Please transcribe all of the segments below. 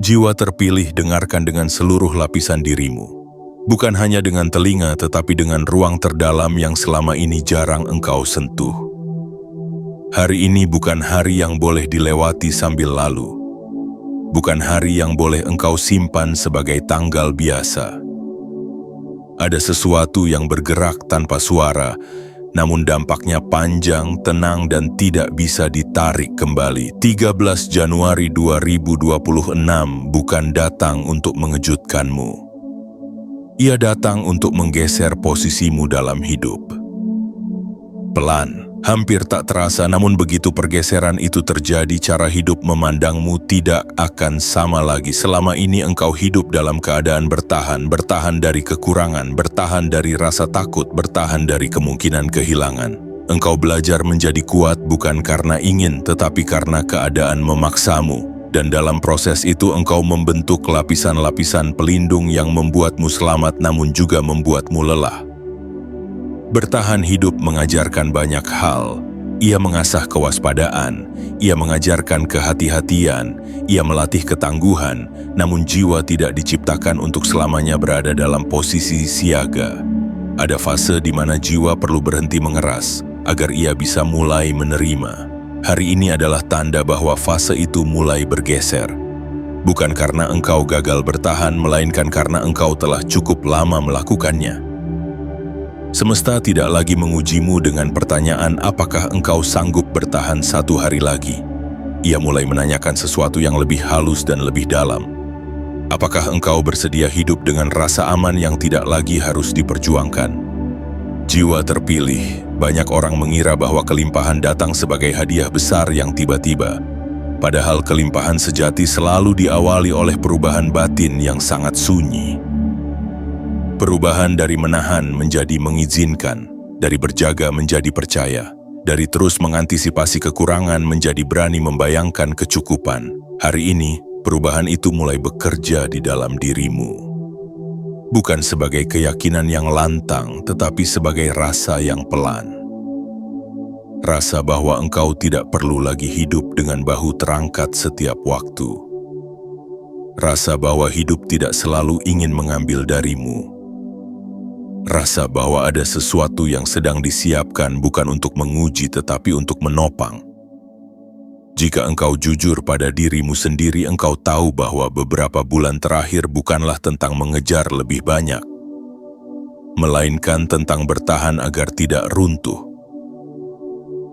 Jiwa terpilih, dengarkan dengan seluruh lapisan dirimu. Bukan hanya dengan telinga, tetapi dengan ruang terdalam yang selama ini jarang engkau sentuh. Hari ini bukan hari yang boleh dilewati sambil lalu. Bukan hari yang boleh engkau simpan sebagai tanggal biasa. Ada sesuatu yang bergerak tanpa suara, namun dampaknya panjang, tenang, dan tidak bisa ditarik kembali. 13 Januari 2026 bukan datang untuk mengejutkanmu. Ia datang untuk menggeser posisimu dalam hidup. Pelan, hampir tak terasa, namun begitu pergeseran itu terjadi, cara hidup memandangmu tidak akan sama lagi. Selama ini engkau hidup dalam keadaan bertahan dari kekurangan, bertahan dari rasa takut, bertahan dari kemungkinan kehilangan. Engkau belajar menjadi kuat bukan karena ingin, tetapi karena keadaan memaksamu. Dan dalam proses itu engkau membentuk lapisan-lapisan pelindung yang membuatmu selamat namun juga membuatmu lelah. Bertahan hidup mengajarkan banyak hal. Ia mengasah kewaspadaan, ia mengajarkan kehati-hatian, ia melatih ketangguhan, namun jiwa tidak diciptakan untuk selamanya berada dalam posisi siaga. Ada fase di mana jiwa perlu berhenti mengeras, agar ia bisa mulai menerima. Hari ini adalah tanda bahwa fase itu mulai bergeser. Bukan karena engkau gagal bertahan, melainkan karena engkau telah cukup lama melakukannya. Semesta tidak lagi mengujimu dengan pertanyaan apakah engkau sanggup bertahan satu hari lagi. Ia mulai menanyakan sesuatu yang lebih halus dan lebih dalam. Apakah engkau bersedia hidup dengan rasa aman yang tidak lagi harus diperjuangkan? Jiwa terpilih, banyak orang mengira bahwa kelimpahan datang sebagai hadiah besar yang tiba-tiba. Padahal kelimpahan sejati selalu diawali oleh perubahan batin yang sangat sunyi. Perubahan dari menahan menjadi mengizinkan, dari berjaga menjadi percaya, dari terus mengantisipasi kekurangan menjadi berani membayangkan kecukupan. Hari ini, perubahan itu mulai bekerja di dalam dirimu. Bukan sebagai keyakinan yang lantang, tetapi sebagai rasa yang pelan. Rasa bahwa engkau tidak perlu lagi hidup dengan bahu terangkat setiap waktu. Rasa bahwa hidup tidak selalu ingin mengambil darimu. Rasa bahwa ada sesuatu yang sedang disiapkan bukan untuk menguji tetapi untuk menopang. Jika engkau jujur pada dirimu sendiri, engkau tahu bahwa beberapa bulan terakhir bukanlah tentang mengejar lebih banyak, melainkan tentang bertahan agar tidak runtuh,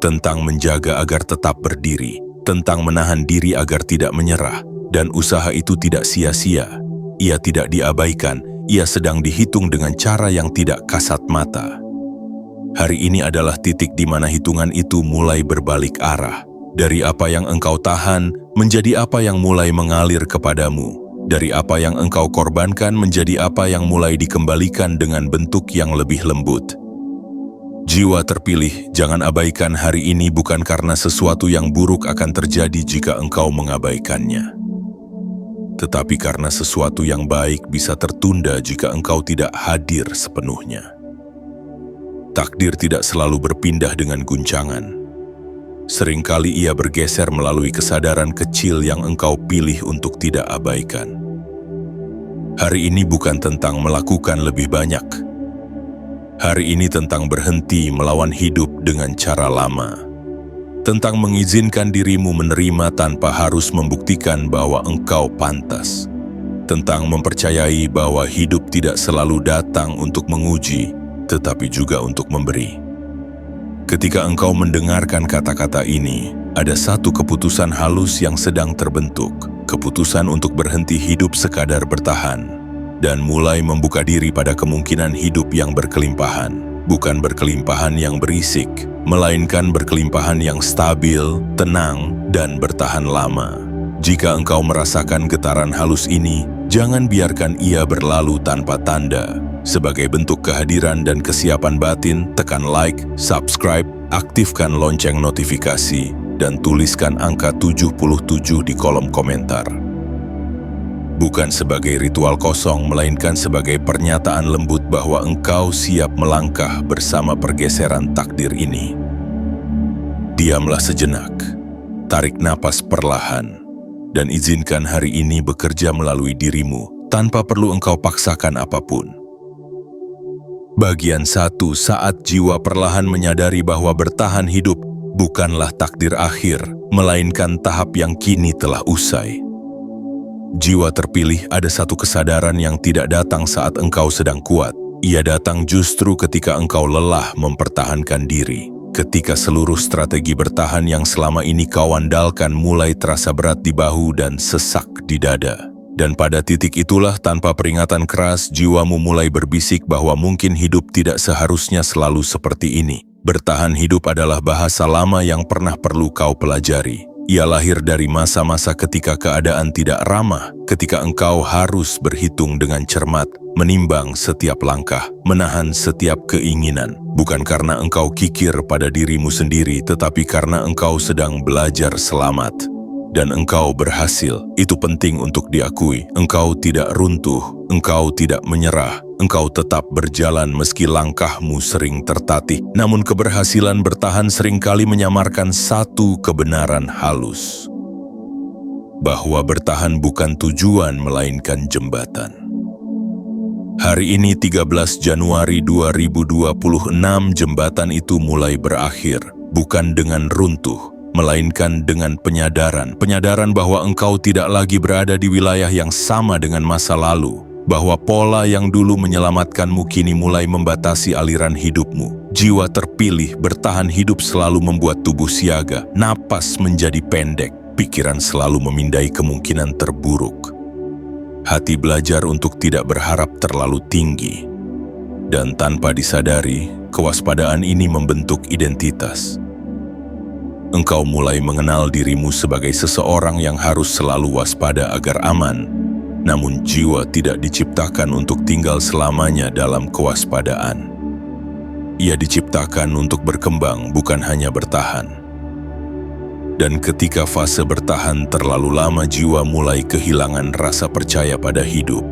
tentang menjaga agar tetap berdiri, tentang menahan diri agar tidak menyerah, dan usaha itu tidak sia-sia. Ia tidak diabaikan, ia sedang dihitung dengan cara yang tidak kasat mata. Hari ini adalah titik di mana hitungan itu mulai berbalik arah. Dari apa yang engkau tahan, menjadi apa yang mulai mengalir kepadamu. Dari apa yang engkau korbankan, menjadi apa yang mulai dikembalikan dengan bentuk yang lebih lembut. Jiwa terpilih, jangan abaikan hari ini bukan karena sesuatu yang buruk akan terjadi jika engkau mengabaikannya. Tetapi karena sesuatu yang baik bisa tertunda jika engkau tidak hadir sepenuhnya. Takdir tidak selalu berpindah dengan guncangan. Seringkali ia bergeser melalui kesadaran kecil yang engkau pilih untuk tidak abaikan. Hari ini bukan tentang melakukan lebih banyak. Hari ini tentang berhenti melawan hidup dengan cara lama. Tentang mengizinkan dirimu menerima tanpa harus membuktikan bahwa engkau pantas. Tentang mempercayai bahwa hidup tidak selalu datang untuk menguji, tetapi juga untuk memberi. Ketika engkau mendengarkan kata-kata ini, ada satu keputusan halus yang sedang terbentuk. Keputusan untuk berhenti hidup sekadar bertahan, dan mulai membuka diri pada kemungkinan hidup yang berkelimpahan. Bukan berkelimpahan yang berisik, melainkan berkelimpahan yang stabil, tenang, dan bertahan lama. Jika engkau merasakan getaran halus ini, jangan biarkan ia berlalu tanpa tanda. Sebagai bentuk kehadiran dan kesiapan batin, tekan like, subscribe, aktifkan lonceng notifikasi, dan tuliskan angka 77 di kolom komentar. Bukan sebagai ritual kosong, melainkan sebagai pernyataan lembut bahwa engkau siap melangkah bersama pergeseran takdir ini. Diamlah sejenak, tarik napas perlahan, dan izinkan hari ini bekerja melalui dirimu tanpa perlu engkau paksakan apapun. Bagian 1, saat jiwa perlahan menyadari bahwa bertahan hidup bukanlah takdir akhir, melainkan tahap yang kini telah usai. Jiwa terpilih ada satu kesadaran yang tidak datang saat engkau sedang kuat. Ia datang justru ketika engkau lelah mempertahankan diri. Ketika seluruh strategi bertahan yang selama ini kau andalkan mulai terasa berat di bahu dan sesak di dada. Dan pada titik itulah tanpa peringatan keras, jiwamu mulai berbisik bahwa mungkin hidup tidak seharusnya selalu seperti ini. Bertahan hidup adalah bahasa lama yang pernah perlu kau pelajari. Ia lahir dari masa-masa ketika keadaan tidak ramah, ketika engkau harus berhitung dengan cermat, menimbang setiap langkah, menahan setiap keinginan. Bukan karena engkau kikir pada dirimu sendiri, tetapi karena engkau sedang belajar selamat. Dan engkau berhasil, itu penting untuk diakui. Engkau tidak runtuh, engkau tidak menyerah, engkau tetap berjalan meski langkahmu sering tertatih. Namun keberhasilan bertahan seringkali menyamarkan satu kebenaran halus. Bahwa bertahan bukan tujuan melainkan jembatan. Hari ini 13 Januari 2026 jembatan itu mulai berakhir, bukan dengan runtuh, melainkan dengan penyadaran bahwa engkau tidak lagi berada di wilayah yang sama dengan masa lalu, bahwa pola yang dulu menyelamatkanmu kini mulai membatasi aliran hidupmu. Jiwa terpilih bertahan hidup selalu membuat tubuh siaga, napas menjadi pendek, pikiran selalu memindai kemungkinan terburuk. Hati belajar untuk tidak berharap terlalu tinggi. Dan tanpa disadari, kewaspadaan ini membentuk identitas. Engkau mulai mengenal dirimu sebagai seseorang yang harus selalu waspada agar aman. Namun jiwa tidak diciptakan untuk tinggal selamanya dalam kewaspadaan. Ia diciptakan untuk berkembang, bukan hanya bertahan. Dan ketika fase bertahan terlalu lama, jiwa mulai kehilangan rasa percaya pada hidup.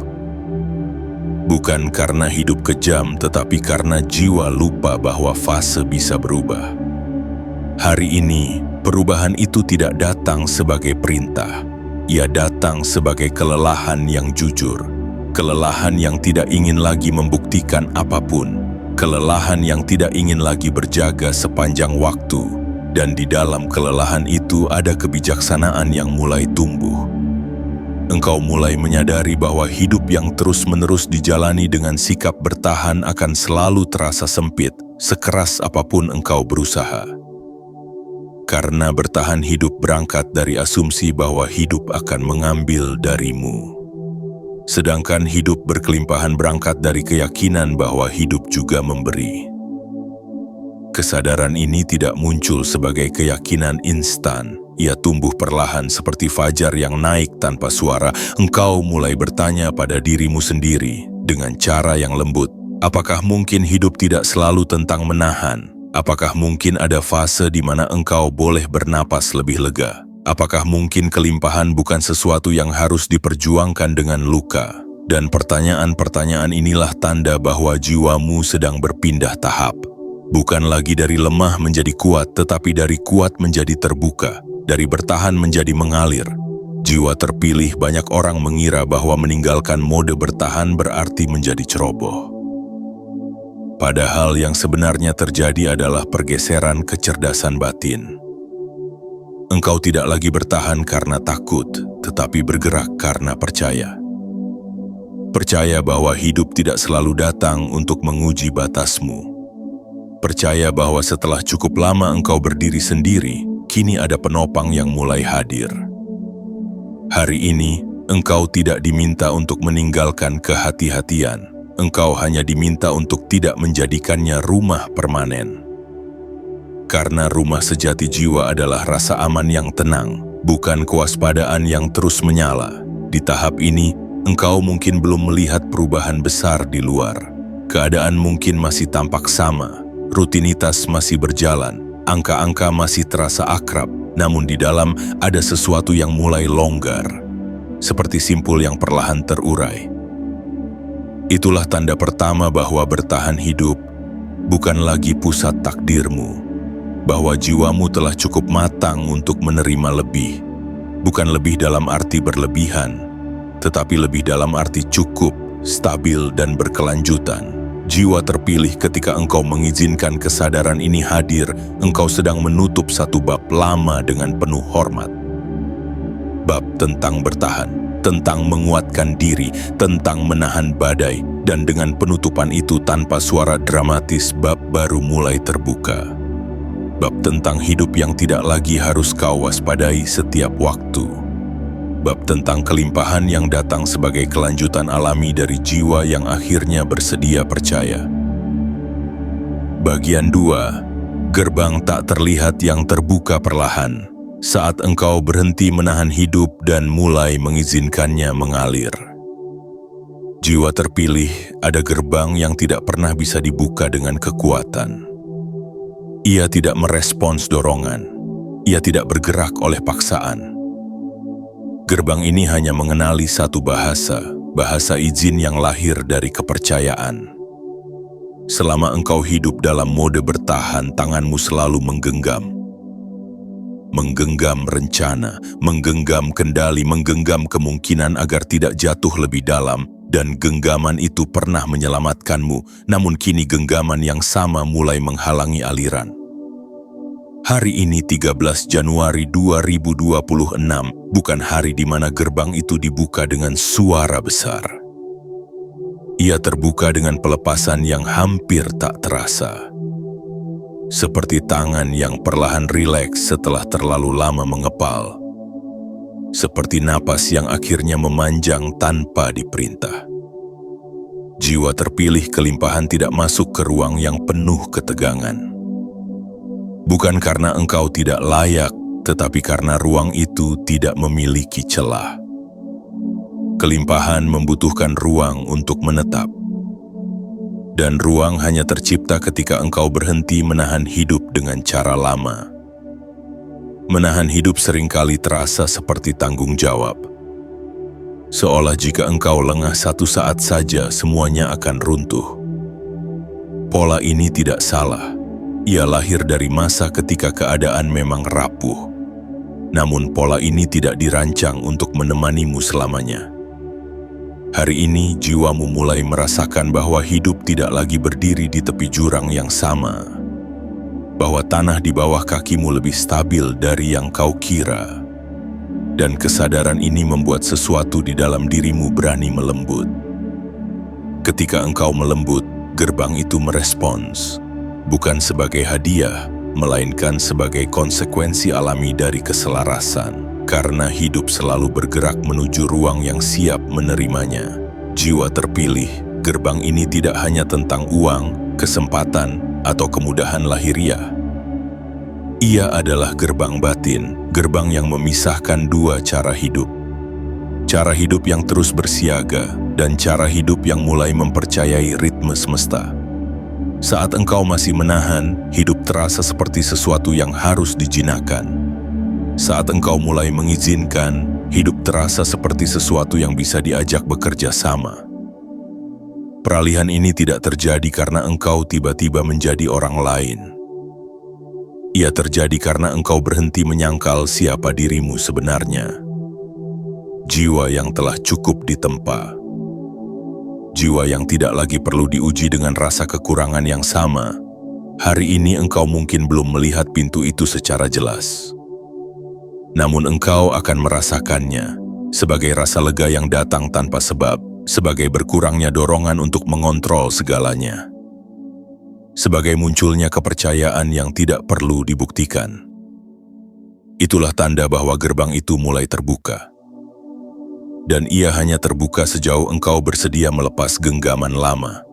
Bukan karena hidup kejam, tetapi karena jiwa lupa bahwa fase bisa berubah. Hari ini, perubahan itu tidak datang sebagai perintah. Ia datang sebagai kelelahan yang jujur. Kelelahan yang tidak ingin lagi membuktikan apapun. Kelelahan yang tidak ingin lagi berjaga sepanjang waktu. Dan di dalam kelelahan itu ada kebijaksanaan yang mulai tumbuh. Engkau mulai menyadari bahwa hidup yang terus-menerus dijalani dengan sikap bertahan akan selalu terasa sempit, sekeras apapun engkau berusaha. Karena bertahan hidup berangkat dari asumsi bahwa hidup akan mengambil darimu. Sedangkan hidup berkelimpahan berangkat dari keyakinan bahwa hidup juga memberi. Kesadaran ini tidak muncul sebagai keyakinan instan. Ia tumbuh perlahan seperti fajar yang naik tanpa suara. Engkau mulai bertanya pada dirimu sendiri dengan cara yang lembut. Apakah mungkin hidup tidak selalu tentang menahan? Apakah mungkin ada fase di mana engkau boleh bernapas lebih lega? Apakah mungkin kelimpahan bukan sesuatu yang harus diperjuangkan dengan luka? Dan pertanyaan-pertanyaan inilah tanda bahwa jiwamu sedang berpindah tahap. Bukan lagi dari lemah menjadi kuat, tetapi dari kuat menjadi terbuka, dari bertahan menjadi mengalir. Jiwa terpilih banyak orang mengira bahwa meninggalkan mode bertahan berarti menjadi ceroboh. Padahal yang sebenarnya terjadi adalah pergeseran kecerdasan batin. Engkau tidak lagi bertahan karena takut, tetapi bergerak karena percaya. Percaya bahwa hidup tidak selalu datang untuk menguji batasmu. Percaya bahwa setelah cukup lama engkau berdiri sendiri, kini ada penopang yang mulai hadir. Hari ini, engkau tidak diminta untuk meninggalkan kehati-hatian. Engkau hanya diminta untuk tidak menjadikannya rumah permanen. Karena rumah sejati jiwa adalah rasa aman yang tenang, bukan kewaspadaan yang terus menyala. Di tahap ini, engkau mungkin belum melihat perubahan besar di luar. Keadaan mungkin masih tampak sama, rutinitas masih berjalan, angka-angka masih terasa akrab, namun di dalam ada sesuatu yang mulai longgar, seperti simpul yang perlahan terurai. Itulah tanda pertama bahwa bertahan hidup bukan lagi pusat takdirmu, bahwa jiwamu telah cukup matang untuk menerima lebih. Bukan lebih dalam arti berlebihan, tetapi lebih dalam arti cukup, stabil, dan berkelanjutan. Jiwa terpilih ketika engkau mengizinkan kesadaran ini hadir, engkau sedang menutup satu bab lama dengan penuh hormat. Bab tentang bertahan, tentang menguatkan diri, tentang menahan badai, dan dengan penutupan itu tanpa suara dramatis, bab baru mulai terbuka. Bab tentang hidup yang tidak lagi harus kau waspadai setiap waktu. Bab tentang kelimpahan yang datang sebagai kelanjutan alami dari jiwa yang akhirnya bersedia percaya. Bagian 2. Gerbang tak terlihat yang terbuka perlahan, saat engkau berhenti menahan hidup dan mulai mengizinkannya mengalir. Jiwa terpilih ada gerbang yang tidak pernah bisa dibuka dengan kekuatan. Ia tidak merespons dorongan, ia tidak bergerak oleh paksaan. Gerbang ini hanya mengenali satu bahasa, bahasa izin yang lahir dari kepercayaan. Selama engkau hidup dalam mode bertahan, tanganmu selalu menggenggam. Menggenggam rencana, menggenggam kendali, menggenggam kemungkinan agar tidak jatuh lebih dalam, dan genggaman itu pernah menyelamatkanmu, namun kini genggaman yang sama mulai menghalangi aliran. Hari ini 13 Januari 2026 bukan hari di mana gerbang itu dibuka dengan suara besar. Ia terbuka dengan pelepasan yang hampir tak terasa. Seperti tangan yang perlahan rileks setelah terlalu lama mengepal. Seperti napas yang akhirnya memanjang tanpa diperintah. Jiwa terpilih kelimpahan tidak masuk ke ruang yang penuh ketegangan. Bukan karena engkau tidak layak, tetapi karena ruang itu tidak memiliki celah. Kelimpahan membutuhkan ruang untuk menetap. Dan ruang hanya tercipta ketika engkau berhenti menahan hidup dengan cara lama. Menahan hidup seringkali terasa seperti tanggung jawab. Seolah jika engkau lengah satu saat saja, semuanya akan runtuh. Pola ini tidak salah. Ia lahir dari masa ketika keadaan memang rapuh. Namun pola ini tidak dirancang untuk menemanimu selamanya. Hari ini jiwamu mulai merasakan bahwa hidup tidak lagi berdiri di tepi jurang yang sama. Bahwa tanah di bawah kakimu lebih stabil dari yang kau kira. Dan kesadaran ini membuat sesuatu di dalam dirimu berani melembut. Ketika engkau melembut, gerbang itu merespons. Bukan sebagai hadiah, melainkan sebagai konsekuensi alami dari keselarasan. Karena hidup selalu bergerak menuju ruang yang siap menerimanya. Jiwa terpilih, gerbang ini tidak hanya tentang uang, kesempatan, atau kemudahan lahiriah. Ia adalah gerbang batin, gerbang yang memisahkan dua cara hidup. Cara hidup yang terus bersiaga, dan cara hidup yang mulai mempercayai ritme semesta. Saat engkau masih menahan, hidup terasa seperti sesuatu yang harus dijinakkan. Saat engkau mulai mengizinkan, hidup terasa seperti sesuatu yang bisa diajak bekerja sama. Peralihan ini tidak terjadi karena engkau tiba-tiba menjadi orang lain. Ia terjadi karena engkau berhenti menyangkal siapa dirimu sebenarnya. Jiwa yang telah cukup ditempa. Jiwa yang tidak lagi perlu diuji dengan rasa kekurangan yang sama. Hari ini engkau mungkin belum melihat pintu itu secara jelas. Namun engkau akan merasakannya sebagai rasa lega yang datang tanpa sebab, sebagai berkurangnya dorongan untuk mengontrol segalanya. Sebagai munculnya kepercayaan yang tidak perlu dibuktikan. Itulah tanda bahwa gerbang itu mulai terbuka. Dan ia hanya terbuka sejauh engkau bersedia melepas genggaman lama.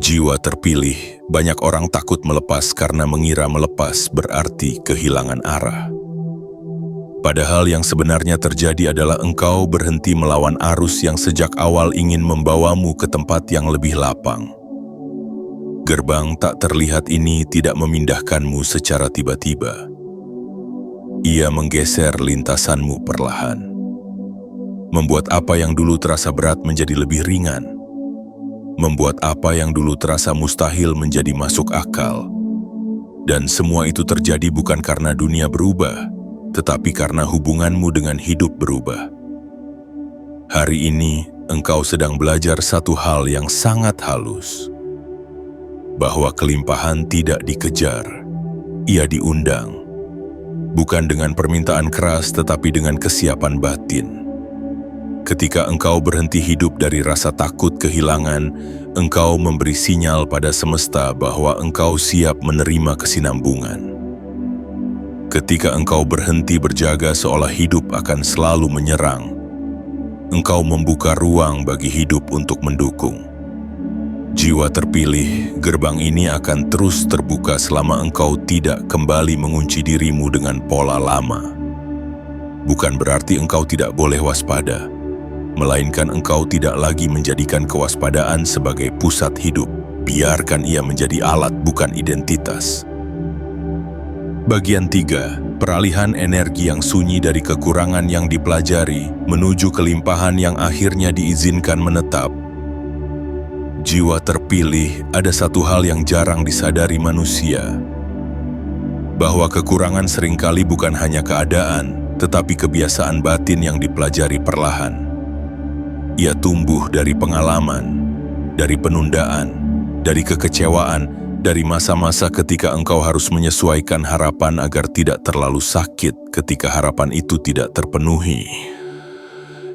Jiwa terpilih, banyak orang takut melepas karena mengira melepas berarti kehilangan arah. Padahal yang sebenarnya terjadi adalah engkau berhenti melawan arus yang sejak awal ingin membawamu ke tempat yang lebih lapang. Gerbang tak terlihat ini tidak memindahkanmu secara tiba-tiba. Ia menggeser lintasanmu perlahan. Membuat apa yang dulu terasa berat menjadi lebih ringan. Membuat apa yang dulu terasa mustahil menjadi masuk akal. Dan semua itu terjadi bukan karena dunia berubah, tetapi karena hubunganmu dengan hidup berubah. Hari ini, engkau sedang belajar satu hal yang sangat halus, bahwa kelimpahan tidak dikejar, ia diundang. Bukan dengan permintaan keras, tetapi dengan kesiapan batin. Ketika engkau berhenti hidup dari rasa takut kehilangan, engkau memberi sinyal pada semesta bahwa engkau siap menerima kesinambungan. Ketika engkau berhenti berjaga seolah hidup akan selalu menyerang, engkau membuka ruang bagi hidup untuk mendukung. Jiwa terpilih, gerbang ini akan terus terbuka selama engkau tidak kembali mengunci dirimu dengan pola lama. Bukan berarti engkau tidak boleh waspada, melainkan engkau tidak lagi menjadikan kewaspadaan sebagai pusat hidup. Biarkan ia menjadi alat, bukan identitas. Bagian 3. Peralihan energi yang sunyi dari kekurangan yang dipelajari menuju kelimpahan yang akhirnya diizinkan menetap. Jiwa terpilih, ada satu hal yang jarang disadari manusia, bahwa kekurangan seringkali bukan hanya keadaan, tetapi kebiasaan batin yang dipelajari perlahan. Ia tumbuh dari pengalaman, dari penundaan, dari kekecewaan, dari masa-masa ketika engkau harus menyesuaikan harapan agar tidak terlalu sakit ketika harapan itu tidak terpenuhi.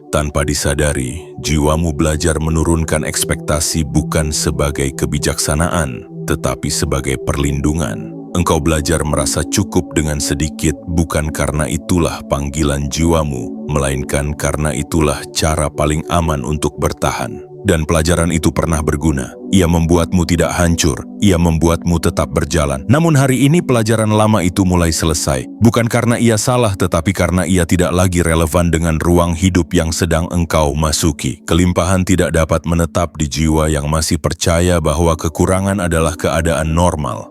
Tanpa disadari, jiwamu belajar menurunkan ekspektasi bukan sebagai kebijaksanaan, tetapi sebagai perlindungan. Engkau belajar merasa cukup dengan sedikit bukan karena itulah panggilan jiwamu, melainkan karena itulah cara paling aman untuk bertahan. Dan pelajaran itu pernah berguna. Ia membuatmu tidak hancur, ia membuatmu tetap berjalan. Namun hari ini pelajaran lama itu mulai selesai. Bukan karena ia salah, tetapi karena ia tidak lagi relevan dengan ruang hidup yang sedang engkau masuki. Kelimpahan tidak dapat menetap di jiwa yang masih percaya bahwa kekurangan adalah keadaan normal.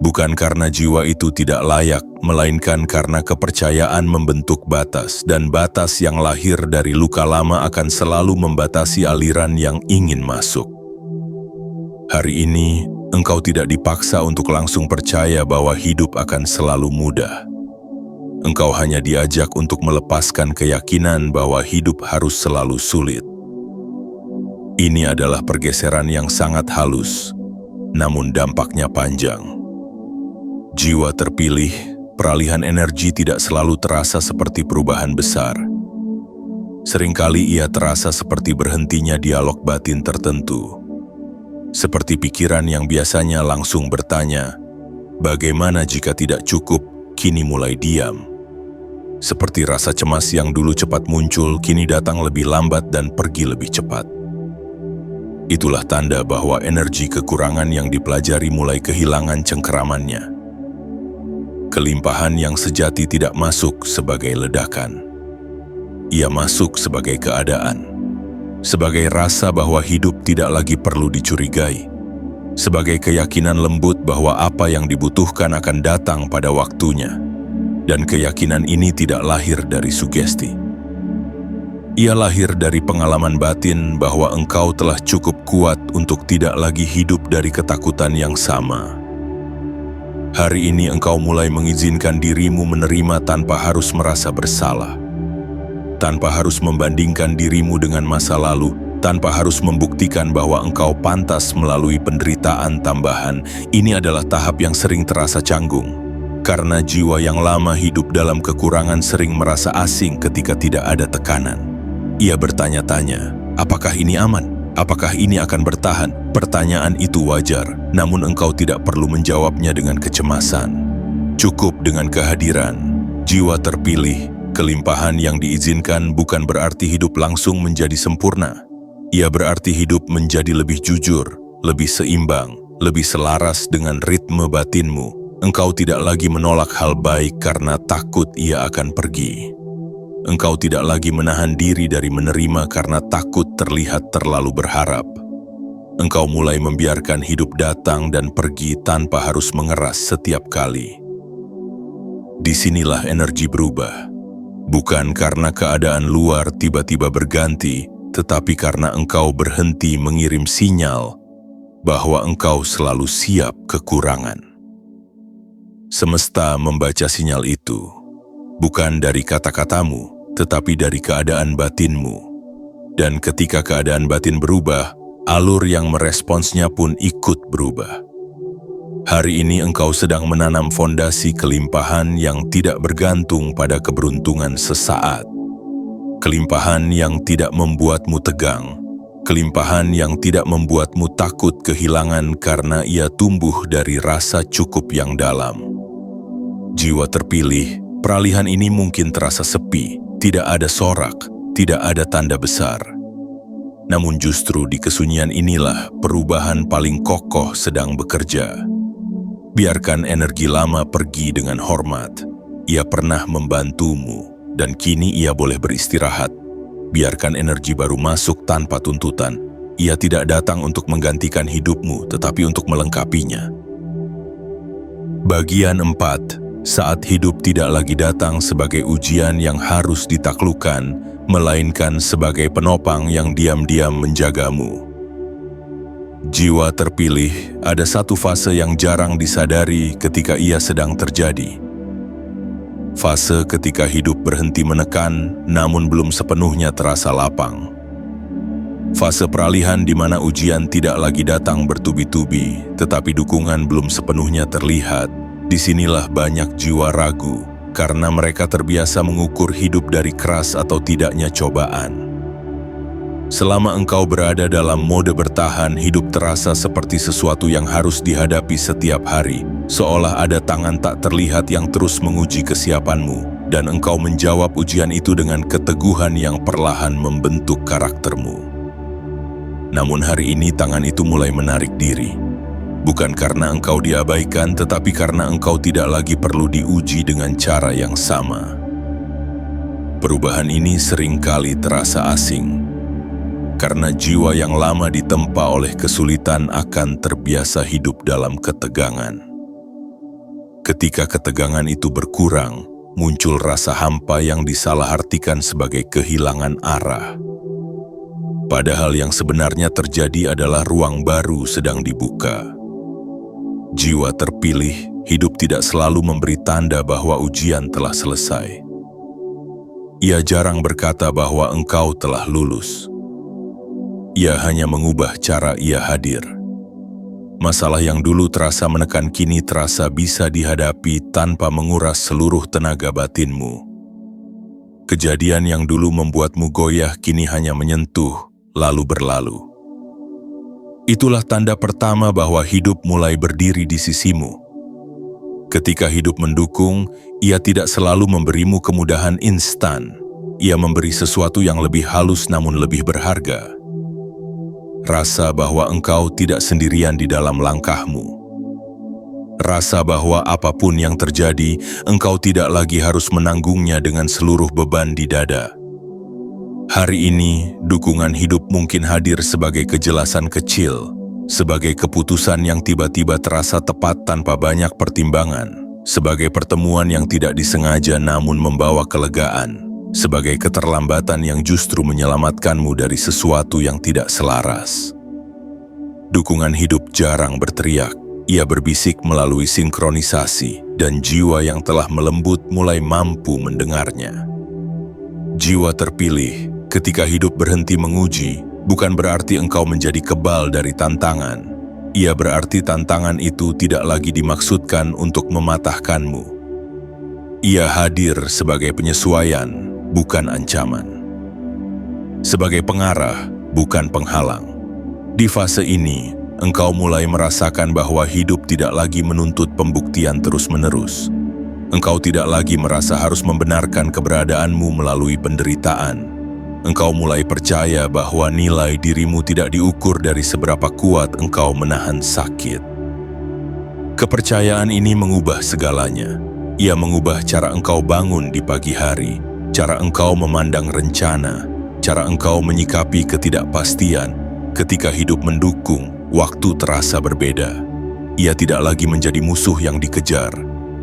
Bukan karena jiwa itu tidak layak, melainkan karena kepercayaan membentuk batas, dan batas yang lahir dari luka lama akan selalu membatasi aliran yang ingin masuk. Hari ini, engkau tidak dipaksa untuk langsung percaya bahwa hidup akan selalu mudah. Engkau hanya diajak untuk melepaskan keyakinan bahwa hidup harus selalu sulit. Ini adalah pergeseran yang sangat halus, namun dampaknya panjang. Jiwa terpilih, peralihan energi tidak selalu terasa seperti perubahan besar. Seringkali ia terasa seperti berhentinya dialog batin tertentu. Seperti pikiran yang biasanya langsung bertanya, bagaimana jika tidak cukup, kini mulai diam. Seperti rasa cemas yang dulu cepat muncul, kini datang lebih lambat dan pergi lebih cepat. Itulah tanda bahwa energi kekurangan yang dipelajari mulai kehilangan cengkeramannya. Kelimpahan yang sejati tidak masuk sebagai ledakan. Ia masuk sebagai keadaan, sebagai rasa bahwa hidup tidak lagi perlu dicurigai, sebagai keyakinan lembut bahwa apa yang dibutuhkan akan datang pada waktunya, dan keyakinan ini tidak lahir dari sugesti. Ia lahir dari pengalaman batin bahwa engkau telah cukup kuat untuk tidak lagi hidup dari ketakutan yang sama. Hari ini engkau mulai mengizinkan dirimu menerima tanpa harus merasa bersalah. Tanpa harus membandingkan dirimu dengan masa lalu, tanpa harus membuktikan bahwa engkau pantas melalui penderitaan tambahan. Ini adalah tahap yang sering terasa canggung. Karena jiwa yang lama hidup dalam kekurangan sering merasa asing ketika tidak ada tekanan. Ia bertanya-tanya, apakah ini aman? Apakah ini akan bertahan? Pertanyaan itu wajar, namun engkau tidak perlu menjawabnya dengan kecemasan. Cukup dengan kehadiran. Jiwa terpilih, kelimpahan yang diizinkan bukan berarti hidup langsung menjadi sempurna. Ia berarti hidup menjadi lebih jujur, lebih seimbang, lebih selaras dengan ritme batinmu. Engkau tidak lagi menolak hal baik karena takut ia akan pergi. Engkau tidak lagi menahan diri dari menerima karena takut terlihat terlalu berharap. Engkau mulai membiarkan hidup datang dan pergi tanpa harus mengeras setiap kali. Disinilah energi berubah. Bukan karena keadaan luar tiba-tiba berganti, tetapi karena engkau berhenti mengirim sinyal bahwa engkau selalu siap kekurangan. Semesta membaca sinyal itu. bukan dari kata-katamu, tetapi dari keadaan batinmu. Dan ketika keadaan batin berubah, alur yang meresponsnya pun ikut berubah. Hari ini engkau sedang menanam fondasi kelimpahan yang tidak bergantung pada keberuntungan sesaat. Kelimpahan yang tidak membuatmu tegang, kelimpahan yang tidak membuatmu takut kehilangan karena ia tumbuh dari rasa cukup yang dalam. Jiwa terpilih, peralihan ini mungkin terasa sepi, tidak ada sorak, tidak ada tanda besar. Namun justru di kesunyian inilah perubahan paling kokoh sedang bekerja. Biarkan energi lama pergi dengan hormat. Ia pernah membantumu, dan kini ia boleh beristirahat. Biarkan energi baru masuk tanpa tuntutan. Ia tidak datang untuk menggantikan hidupmu, tetapi untuk melengkapinya. Bagian 4. Saat hidup tidak lagi datang sebagai ujian yang harus ditaklukkan, melainkan sebagai penopang yang diam-diam menjagamu. Jiwa terpilih, ada satu fase yang jarang disadari ketika ia sedang terjadi. Fase ketika hidup berhenti menekan, namun belum sepenuhnya terasa lapang. Fase peralihan di mana ujian tidak lagi datang bertubi-tubi, tetapi dukungan belum sepenuhnya terlihat. Disinilah banyak jiwa ragu, karena mereka terbiasa mengukur hidup dari keras atau tidaknya cobaan. Selama engkau berada dalam mode bertahan, hidup terasa seperti sesuatu yang harus dihadapi setiap hari, seolah ada tangan tak terlihat yang terus menguji kesiapanmu, dan engkau menjawab ujian itu dengan keteguhan yang perlahan membentuk karaktermu. Namun hari ini tangan itu mulai menarik diri. Bukan karena engkau diabaikan, tetapi karena engkau tidak lagi perlu diuji dengan cara yang sama. Perubahan ini seringkali terasa asing, karena jiwa yang lama ditempa oleh kesulitan akan terbiasa hidup dalam ketegangan. Ketika ketegangan itu berkurang, muncul rasa hampa yang disalahartikan sebagai kehilangan arah. Padahal yang sebenarnya terjadi adalah ruang baru sedang dibuka. Jiwa terpilih, hidup tidak selalu memberi tanda bahwa ujian telah selesai. Ia jarang berkata bahwa engkau telah lulus. Ia hanya mengubah cara ia hadir. Masalah yang dulu terasa menekan kini terasa bisa dihadapi tanpa menguras seluruh tenaga batinmu. Kejadian yang dulu membuatmu goyah kini hanya menyentuh, lalu berlalu. Itulah tanda pertama bahwa hidup mulai berdiri di sisimu. Ketika hidup mendukung, ia tidak selalu memberimu kemudahan instan. Ia memberi sesuatu yang lebih halus namun lebih berharga. Rasa bahwa engkau tidak sendirian di dalam langkahmu. Rasa bahwa apapun yang terjadi, engkau tidak lagi harus menanggungnya dengan seluruh beban di dada. Hari ini, dukungan hidup mungkin hadir sebagai kejelasan kecil, sebagai keputusan yang tiba-tiba terasa tepat tanpa banyak pertimbangan, sebagai pertemuan yang tidak disengaja namun membawa kelegaan, sebagai keterlambatan yang justru menyelamatkanmu dari sesuatu yang tidak selaras. Dukungan hidup jarang berteriak, ia berbisik melalui sinkronisasi, dan jiwa yang telah melembut mulai mampu mendengarnya. Jiwa terpilih, ketika hidup berhenti menguji, bukan berarti engkau menjadi kebal dari tantangan. Ia berarti tantangan itu tidak lagi dimaksudkan untuk mematahkanmu. Ia hadir sebagai penyesuaian, bukan ancaman. Sebagai pengarah, bukan penghalang. Di fase ini, engkau mulai merasakan bahwa hidup tidak lagi menuntut pembuktian terus-menerus. Engkau tidak lagi merasa harus membenarkan keberadaanmu melalui penderitaan. Engkau mulai percaya bahwa nilai dirimu tidak diukur dari seberapa kuat engkau menahan sakit. Kepercayaan ini mengubah segalanya. Ia mengubah cara engkau bangun di pagi hari, cara engkau memandang rencana, cara engkau menyikapi ketidakpastian. Ketika hidup mendukung, waktu terasa berbeda. Ia tidak lagi menjadi musuh yang dikejar.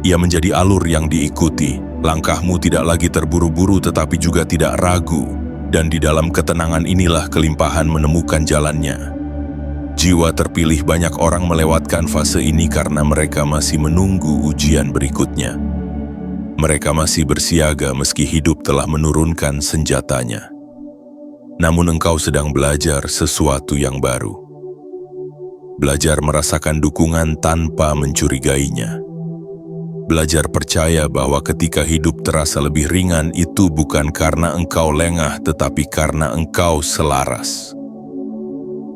Ia menjadi alur yang diikuti. Langkahmu tidak lagi terburu-buru tetapi juga tidak ragu. Dan di dalam ketenangan inilah kelimpahan menemukan jalannya. Jiwa terpilih, banyak orang melewatkan fase ini karena mereka masih menunggu ujian berikutnya. Mereka masih bersiaga meski hidup telah menurunkan senjatanya. Namun engkau sedang belajar sesuatu yang baru. Belajar merasakan dukungan tanpa mencurigainya. Belajar percaya bahwa ketika hidup terasa lebih ringan itu bukan karena engkau lengah tetapi karena engkau selaras.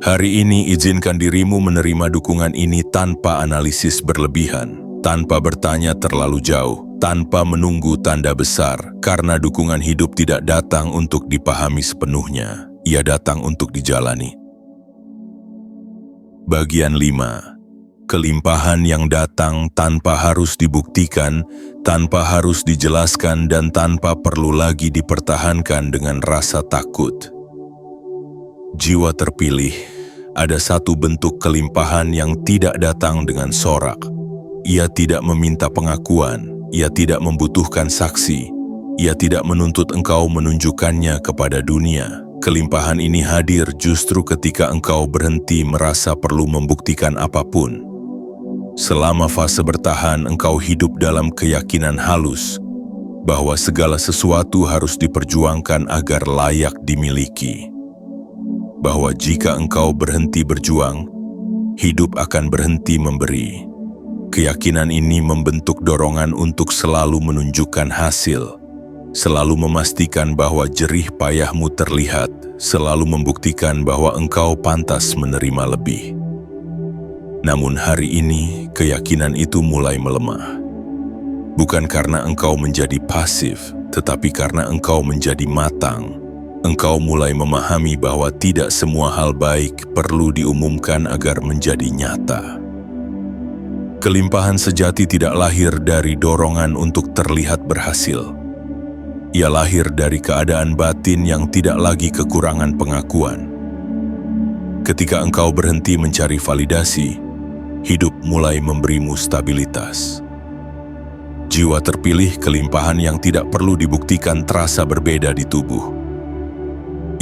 Hari ini izinkan dirimu menerima dukungan ini tanpa analisis berlebihan, tanpa bertanya terlalu jauh, tanpa menunggu tanda besar, karena dukungan hidup tidak datang untuk dipahami sepenuhnya, ia datang untuk dijalani. Bagian 5. Kelimpahan yang datang tanpa harus dibuktikan, tanpa harus dijelaskan dan tanpa perlu lagi dipertahankan dengan rasa takut. Jiwa terpilih, ada satu bentuk kelimpahan yang tidak datang dengan sorak. Ia tidak meminta pengakuan, ia tidak membutuhkan saksi, ia tidak menuntut engkau menunjukkannya kepada dunia. Kelimpahan ini hadir justru ketika engkau berhenti merasa perlu membuktikan apapun. Selama fase bertahan, engkau hidup dalam keyakinan halus bahwa segala sesuatu harus diperjuangkan agar layak dimiliki. Bahwa jika engkau berhenti berjuang, hidup akan berhenti memberi. Keyakinan ini membentuk dorongan untuk selalu menunjukkan hasil, selalu memastikan bahwa jerih payahmu terlihat, selalu membuktikan bahwa engkau pantas menerima lebih. Namun hari ini, keyakinan itu mulai melemah. Bukan karena engkau menjadi pasif, tetapi karena engkau menjadi matang. Engkau mulai memahami bahwa tidak semua hal baik perlu diumumkan agar menjadi nyata. Kelimpahan sejati tidak lahir dari dorongan untuk terlihat berhasil. Ia lahir dari keadaan batin yang tidak lagi kekurangan pengakuan. Ketika engkau berhenti mencari validasi, hidup mulai memberimu stabilitas. Jiwa terpilih, kelimpahan yang tidak perlu dibuktikan terasa berbeda di tubuh.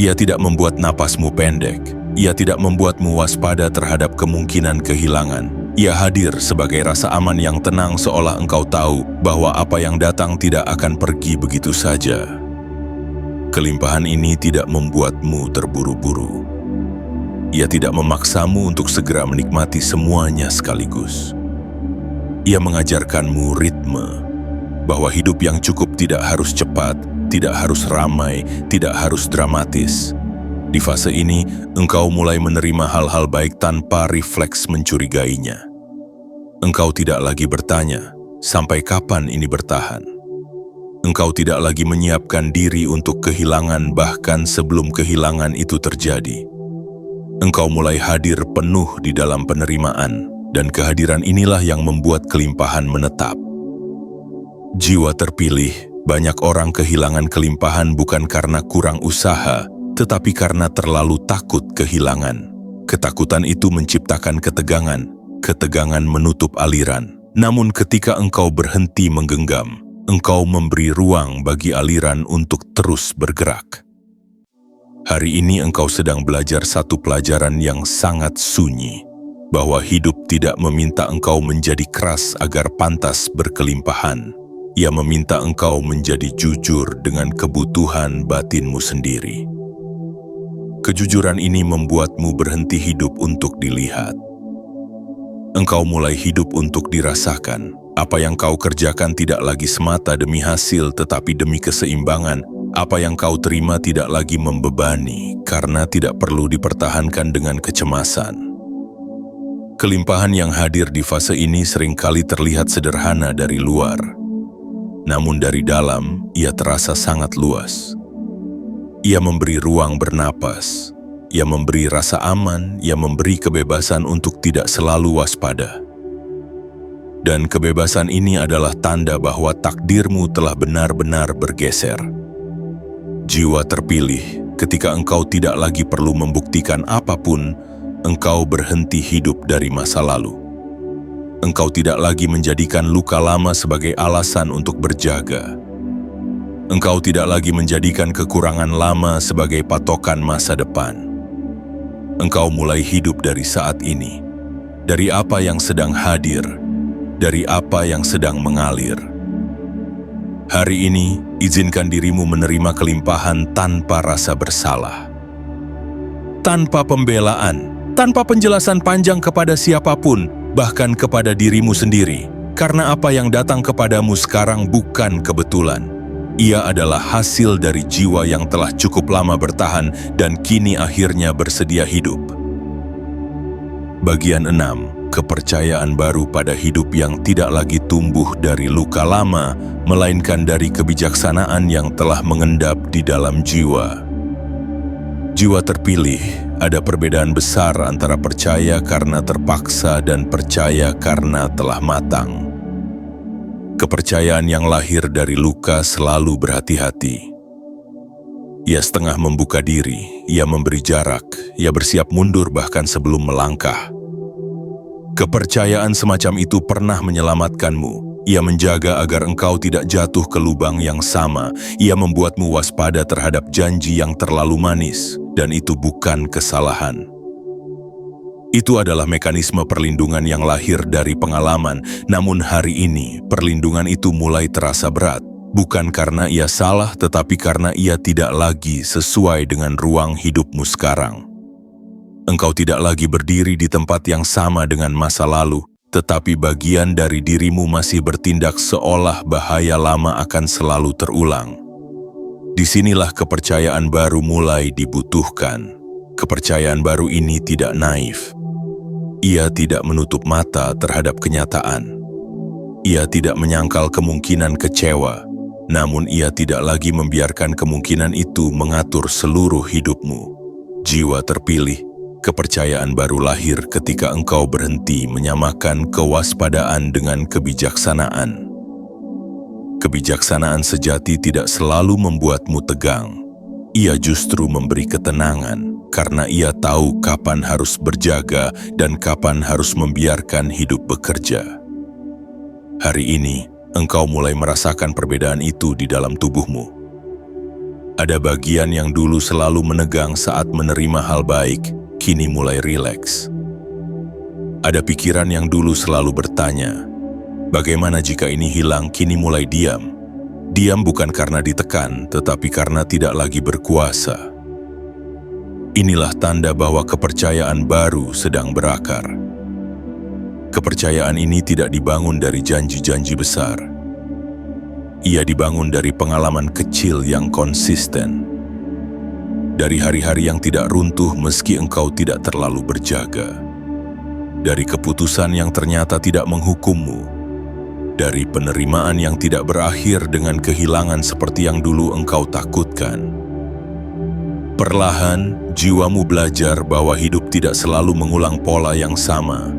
Ia tidak membuat napasmu pendek. Ia tidak membuatmu waspada terhadap kemungkinan kehilangan. Ia hadir sebagai rasa aman yang tenang seolah engkau tahu bahwa apa yang datang tidak akan pergi begitu saja. Kelimpahan ini tidak membuatmu terburu-buru. Ia tidak memaksamu untuk segera menikmati semuanya sekaligus. Ia mengajarkanmu ritme, bahwa hidup yang cukup tidak harus cepat, tidak harus ramai, tidak harus dramatis. Di fase ini, engkau mulai menerima hal-hal baik tanpa refleks mencurigainya. Engkau tidak lagi bertanya, sampai kapan ini bertahan? Engkau tidak lagi menyiapkan diri untuk kehilangan bahkan sebelum kehilangan itu terjadi. Engkau mulai hadir penuh di dalam penerimaan, dan kehadiran inilah yang membuat kelimpahan menetap. Jiwa terpilih, banyak orang kehilangan kelimpahan bukan karena kurang usaha, tetapi karena terlalu takut kehilangan. Ketakutan itu menciptakan ketegangan, ketegangan menutup aliran. Namun ketika engkau berhenti menggenggam, engkau memberi ruang bagi aliran untuk terus bergerak. Hari ini engkau sedang belajar satu pelajaran yang sangat sunyi, bahwa hidup tidak meminta engkau menjadi keras agar pantas berkelimpahan. Ia meminta engkau menjadi jujur dengan kebutuhan batinmu sendiri. Kejujuran ini membuatmu berhenti hidup untuk dilihat. Engkau mulai hidup untuk dirasakan. Apa yang kau kerjakan tidak lagi semata demi hasil tetapi demi keseimbangan. Apa yang kau terima tidak lagi membebani karena tidak perlu dipertahankan dengan kecemasan. Kelimpahan yang hadir di fase ini seringkali terlihat sederhana dari luar. Namun dari dalam, ia terasa sangat luas. Ia memberi ruang bernapas, ia memberi rasa aman, ia memberi kebebasan untuk tidak selalu waspada. Dan kebebasan ini adalah tanda bahwa takdirmu telah benar-benar bergeser. Jiwa terpilih, ketika engkau tidak lagi perlu membuktikan apapun, engkau berhenti hidup dari masa lalu. Engkau tidak lagi menjadikan luka lama sebagai alasan untuk berjaga. Engkau tidak lagi menjadikan kekurangan lama sebagai patokan masa depan. Engkau mulai hidup dari saat ini, dari apa yang sedang hadir, dari apa yang sedang mengalir. Hari ini, izinkan dirimu menerima kelimpahan tanpa rasa bersalah. Tanpa pembelaan, tanpa penjelasan panjang kepada siapapun, bahkan kepada dirimu sendiri. Karena apa yang datang kepadamu sekarang bukan kebetulan. Ia adalah hasil dari jiwa yang telah cukup lama bertahan dan kini akhirnya bersedia hidup. Bagian 6. Kepercayaan baru pada hidup yang tidak lagi tumbuh dari luka lama, melainkan dari kebijaksanaan yang telah mengendap di dalam jiwa. Jiwa terpilih, ada perbedaan besar antara percaya karena terpaksa dan percaya karena telah matang. Kepercayaan yang lahir dari luka selalu berhati-hati. Ia setengah membuka diri, ia memberi jarak, ia bersiap mundur bahkan sebelum melangkah. Kepercayaan semacam itu pernah menyelamatkanmu. Ia menjaga agar engkau tidak jatuh ke lubang yang sama. Ia membuatmu waspada terhadap janji yang terlalu manis, dan itu bukan kesalahan. Itu adalah mekanisme perlindungan yang lahir dari pengalaman, namun hari ini perlindungan itu mulai terasa berat. Bukan karena ia salah, tetapi karena ia tidak lagi sesuai dengan ruang hidupmu sekarang. Engkau tidak lagi berdiri di tempat yang sama dengan masa lalu, tetapi bagian dari dirimu masih bertindak seolah bahaya lama akan selalu terulang. Disinilah kepercayaan baru mulai dibutuhkan. Kepercayaan baru ini tidak naif. Ia tidak menutup mata terhadap kenyataan. Ia tidak menyangkal kemungkinan kecewa, namun ia tidak lagi membiarkan kemungkinan itu mengatur seluruh hidupmu. Jiwa terpilih. Kepercayaan baru lahir ketika engkau berhenti menyamakan kewaspadaan dengan kebijaksanaan. Kebijaksanaan sejati tidak selalu membuatmu tegang. Ia justru memberi ketenangan karena ia tahu kapan harus berjaga dan kapan harus membiarkan hidup bekerja. Hari ini, engkau mulai merasakan perbedaan itu di dalam tubuhmu. Ada bagian yang dulu selalu menegang saat menerima hal baik, kini mulai rileks. Ada pikiran yang dulu selalu bertanya, bagaimana jika ini hilang, kini mulai diam. Diam bukan karena ditekan, tetapi karena tidak lagi berkuasa. Inilah tanda bahwa kepercayaan baru sedang berakar. Kepercayaan ini tidak dibangun dari janji-janji besar. Ia dibangun dari pengalaman kecil yang konsisten. Dari hari-hari yang tidak runtuh meski engkau tidak terlalu berjaga. Dari keputusan yang ternyata tidak menghukummu. Dari penerimaan yang tidak berakhir dengan kehilangan seperti yang dulu engkau takutkan. Perlahan, jiwamu belajar bahwa hidup tidak selalu mengulang pola yang sama.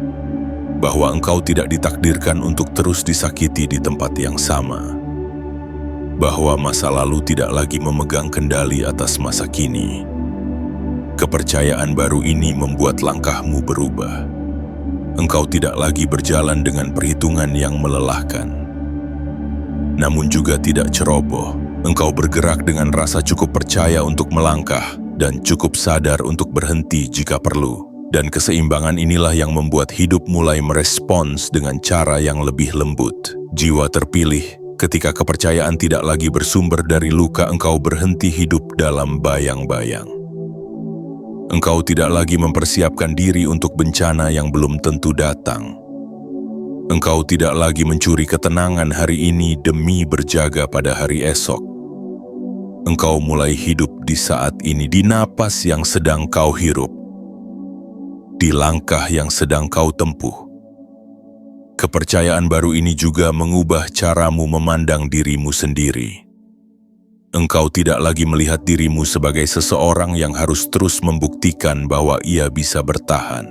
Bahwa engkau tidak ditakdirkan untuk terus disakiti di tempat yang sama. Bahwa masa lalu tidak lagi memegang kendali atas masa kini. Kepercayaan baru ini membuat langkahmu berubah. Engkau tidak lagi berjalan dengan perhitungan yang melelahkan. Namun juga tidak ceroboh. Engkau bergerak dengan rasa cukup percaya untuk melangkah dan cukup sadar untuk berhenti jika perlu. Dan keseimbangan inilah yang membuat hidup mulai merespons dengan cara yang lebih lembut. Jiwa terpilih. Ketika kepercayaan tidak lagi bersumber dari luka, engkau berhenti hidup dalam bayang-bayang. Engkau tidak lagi mempersiapkan diri untuk bencana yang belum tentu datang. Engkau tidak lagi mencuri ketenangan hari ini demi berjaga pada hari esok. Engkau mulai hidup di saat ini, di napas yang sedang kau hirup, di langkah yang sedang kau tempuh. Kepercayaan baru ini juga mengubah caramu memandang dirimu sendiri. Engkau tidak lagi melihat dirimu sebagai seseorang yang harus terus membuktikan bahwa ia bisa bertahan.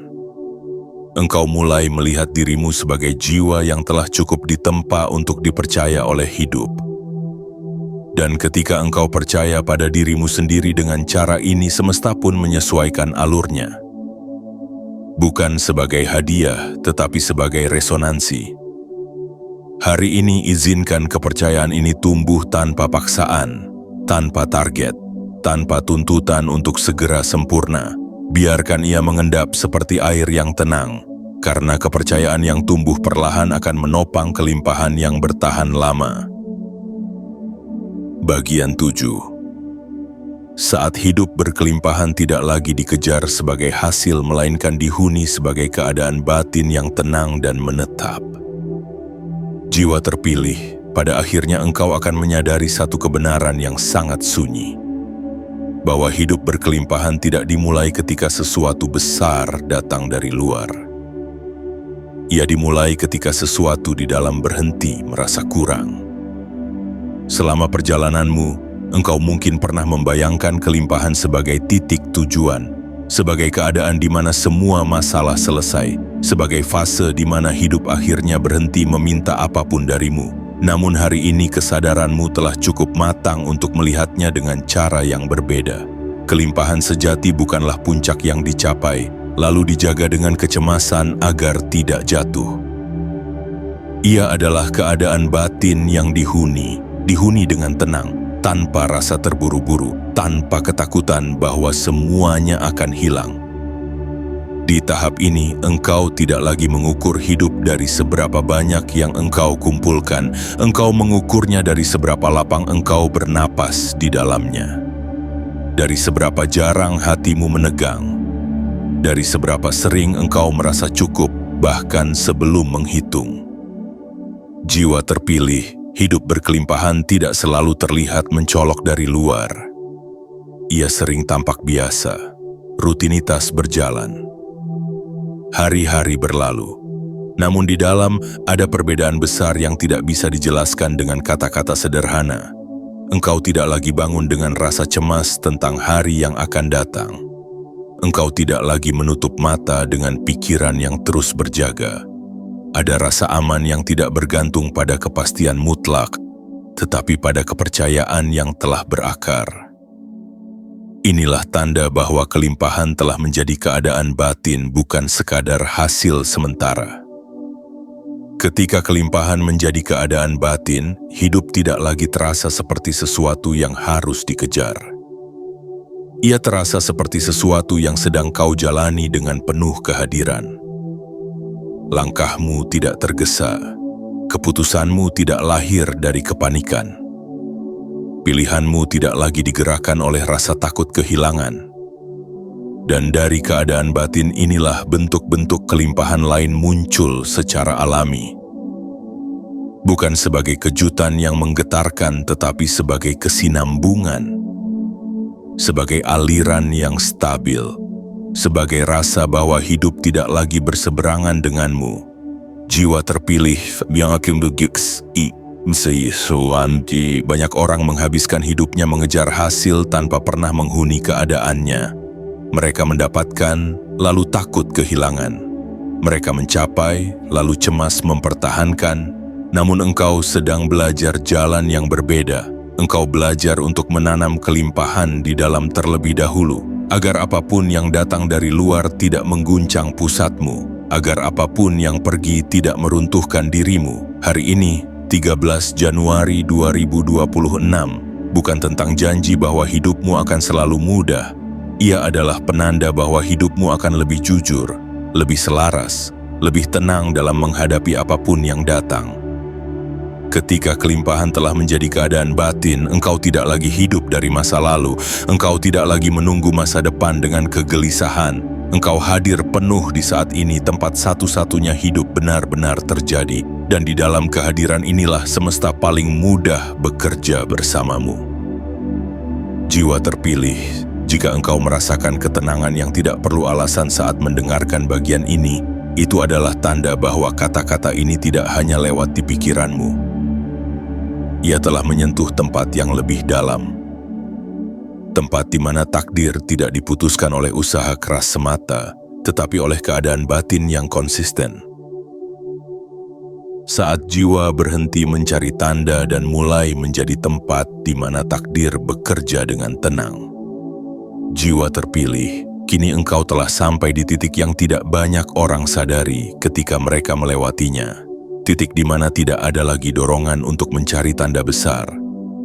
Engkau mulai melihat dirimu sebagai jiwa yang telah cukup ditempa untuk dipercaya oleh hidup. Dan ketika engkau percaya pada dirimu sendiri dengan cara ini, semesta pun menyesuaikan alurnya. Bukan sebagai hadiah, tetapi sebagai resonansi. Hari ini izinkan kepercayaan ini tumbuh tanpa paksaan, tanpa target, tanpa tuntutan untuk segera sempurna. Biarkan ia mengendap seperti air yang tenang, karena kepercayaan yang tumbuh perlahan akan menopang kelimpahan yang bertahan lama. Bagian 7. Saat hidup berkelimpahan tidak lagi dikejar sebagai hasil melainkan dihuni sebagai keadaan batin yang tenang dan menetap. Jiwa terpilih, pada akhirnya engkau akan menyadari satu kebenaran yang sangat sunyi. Bahwa hidup berkelimpahan tidak dimulai ketika sesuatu besar datang dari luar. Ia dimulai ketika sesuatu di dalam berhenti merasa kurang. Selama perjalananmu, engkau mungkin pernah membayangkan kelimpahan sebagai titik tujuan, sebagai keadaan di mana semua masalah selesai, sebagai fase di mana hidup akhirnya berhenti meminta apapun darimu. Namun hari ini kesadaranmu telah cukup matang untuk melihatnya dengan cara yang berbeda. Kelimpahan sejati bukanlah puncak yang dicapai, lalu dijaga dengan kecemasan agar tidak jatuh. Ia adalah keadaan batin yang dihuni dengan tenang, tanpa rasa terburu-buru, tanpa ketakutan bahwa semuanya akan hilang. Di tahap ini, engkau tidak lagi mengukur hidup dari seberapa banyak yang engkau kumpulkan. Engkau mengukurnya dari seberapa lapang engkau bernapas di dalamnya. Dari seberapa jarang hatimu menegang. Dari seberapa sering engkau merasa cukup, bahkan sebelum menghitung. Jiwa terpilih, hidup berkelimpahan tidak selalu terlihat mencolok dari luar. Ia sering tampak biasa, rutinitas berjalan. Hari-hari berlalu, namun di dalam ada perbedaan besar yang tidak bisa dijelaskan dengan kata-kata sederhana. Engkau tidak lagi bangun dengan rasa cemas tentang hari yang akan datang. Engkau tidak lagi menutup mata dengan pikiran yang terus berjaga. Ada rasa aman yang tidak bergantung pada kepastian mutlak, tetapi pada kepercayaan yang telah berakar. Inilah tanda bahwa kelimpahan telah menjadi keadaan batin, bukan sekadar hasil sementara. Ketika kelimpahan menjadi keadaan batin, hidup tidak lagi terasa seperti sesuatu yang harus dikejar. Ia terasa seperti sesuatu yang sedang kau jalani dengan penuh kehadiran. Langkahmu tidak tergesa, keputusanmu tidak lahir dari kepanikan. Pilihanmu tidak lagi digerakkan oleh rasa takut kehilangan. Dan dari keadaan batin inilah bentuk-bentuk kelimpahan lain muncul secara alami. Bukan sebagai kejutan yang menggetarkan, tetapi sebagai kesinambungan. Sebagai aliran yang stabil. Sebagai rasa bahwa hidup tidak lagi berseberangan denganmu. Jiwa terpilih yang akan banyak orang menghabiskan hidupnya mengejar hasil tanpa pernah menghuni keadaannya. Mereka mendapatkan, lalu takut kehilangan. Mereka mencapai, lalu cemas mempertahankan. Namun engkau sedang belajar jalan yang berbeda. Engkau belajar untuk menanam kelimpahan di dalam terlebih dahulu. Agar apapun yang datang dari luar tidak mengguncang pusatmu, agar apapun yang pergi tidak meruntuhkan dirimu. Hari ini, 13 Januari 2026, bukan tentang janji bahwa hidupmu akan selalu mudah. Ia adalah penanda bahwa hidupmu akan lebih jujur, lebih selaras, lebih tenang dalam menghadapi apapun yang datang. Ketika kelimpahan telah menjadi keadaan batin, engkau tidak lagi hidup dari masa lalu. Engkau tidak lagi menunggu masa depan dengan kegelisahan. Engkau hadir penuh di saat ini, tempat satu-satunya hidup benar-benar terjadi. Dan di dalam kehadiran inilah semesta paling mudah bekerja bersamamu. Jiwa terpilih, jika engkau merasakan ketenangan yang tidak perlu alasan saat mendengarkan bagian ini, itu adalah tanda bahwa kata-kata ini tidak hanya lewat di pikiranmu. Ia telah menyentuh tempat yang lebih dalam. Tempat di mana takdir tidak diputuskan oleh usaha keras semata, tetapi oleh keadaan batin yang konsisten. Saat jiwa berhenti mencari tanda dan mulai menjadi tempat di mana takdir bekerja dengan tenang. Jiwa terpilih, kini engkau telah sampai di titik yang tidak banyak orang sadari ketika mereka melewatinya. Titik di mana tidak ada lagi dorongan untuk mencari tanda besar.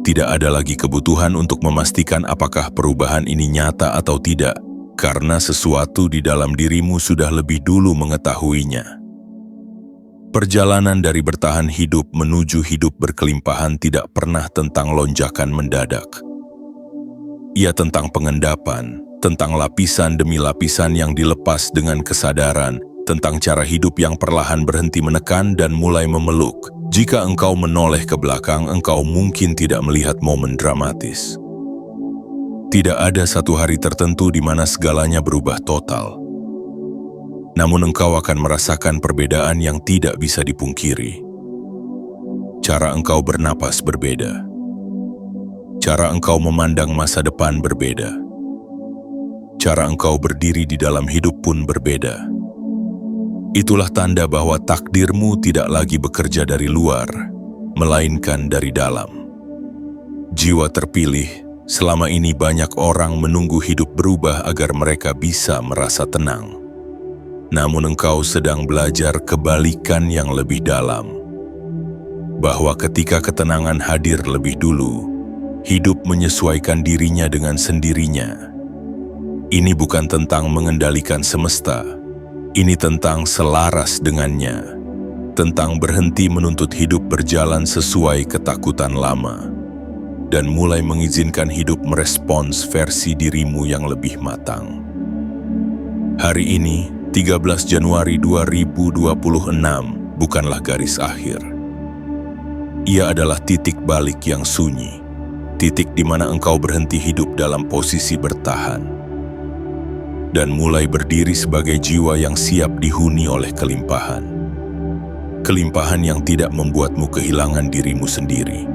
Tidak ada lagi kebutuhan untuk memastikan apakah perubahan ini nyata atau tidak, karena sesuatu di dalam dirimu sudah lebih dulu mengetahuinya. Perjalanan dari bertahan hidup menuju hidup berkelimpahan tidak pernah tentang lonjakan mendadak. Ia tentang pengendapan, tentang lapisan demi lapisan yang dilepas dengan kesadaran, tentang cara hidup yang perlahan berhenti menekan dan mulai memeluk. Jika engkau menoleh ke belakang, engkau mungkin tidak melihat momen dramatis. Tidak ada satu hari tertentu di mana segalanya berubah total. Namun engkau akan merasakan perbedaan yang tidak bisa dipungkiri. Cara engkau bernapas berbeda. Cara engkau memandang masa depan berbeda. Cara engkau berdiri di dalam hidup pun berbeda. Itulah tanda bahwa takdirmu tidak lagi bekerja dari luar, melainkan dari dalam. Jiwa terpilih, selama ini banyak orang menunggu hidup berubah agar mereka bisa merasa tenang. Namun engkau sedang belajar kebalikan yang lebih dalam. Bahwa ketika ketenangan hadir lebih dulu, hidup menyesuaikan dirinya dengan sendirinya. Ini bukan tentang mengendalikan semesta, ini tentang selaras dengannya. Tentang berhenti menuntut hidup berjalan sesuai ketakutan lama, dan mulai mengizinkan hidup merespons versi dirimu yang lebih matang. Hari ini, 13 Januari 2026 bukanlah garis akhir. Ia adalah titik balik yang sunyi, titik di mana engkau berhenti hidup dalam posisi bertahan, dan mulai berdiri sebagai jiwa yang siap dihuni oleh kelimpahan. Kelimpahan yang tidak membuatmu kehilangan dirimu sendiri.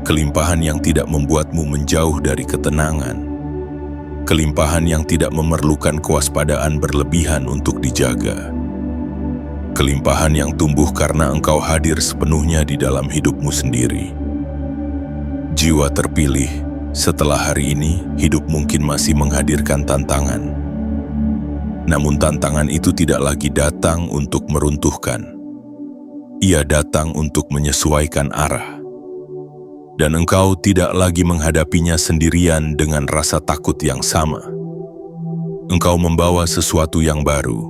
Kelimpahan yang tidak membuatmu menjauh dari ketenangan. Kelimpahan yang tidak memerlukan kewaspadaan berlebihan untuk dijaga. Kelimpahan yang tumbuh karena engkau hadir sepenuhnya di dalam hidupmu sendiri. Jiwa terpilih, setelah hari ini, hidup mungkin masih menghadirkan tantangan. Namun tantangan itu tidak lagi datang untuk meruntuhkan. Ia datang untuk menyesuaikan arah. Dan engkau tidak lagi menghadapinya sendirian dengan rasa takut yang sama. Engkau membawa sesuatu yang baru,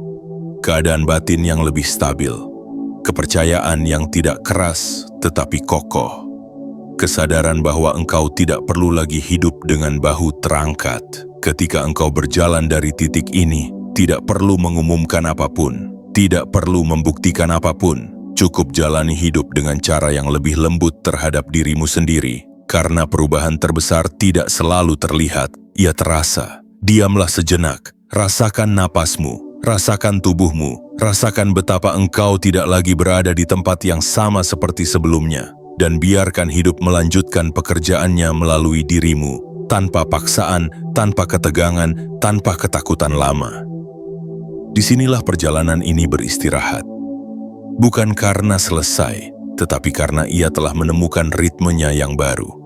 keadaan batin yang lebih stabil, kepercayaan yang tidak keras tetapi kokoh, kesadaran bahwa engkau tidak perlu lagi hidup dengan bahu terangkat. Ketika engkau berjalan dari titik ini, tidak perlu mengumumkan apapun, tidak perlu membuktikan apapun. Cukup jalani hidup dengan cara yang lebih lembut terhadap dirimu sendiri. Karena perubahan terbesar tidak selalu terlihat, ia terasa. Diamlah sejenak, rasakan napasmu, rasakan tubuhmu, rasakan betapa engkau tidak lagi berada di tempat yang sama seperti sebelumnya. Dan biarkan hidup melanjutkan pekerjaannya melalui dirimu, tanpa paksaan, tanpa ketegangan, tanpa ketakutan lama. Disinilah perjalanan ini beristirahat. Bukan karena selesai, tetapi karena ia telah menemukan ritmenya yang baru.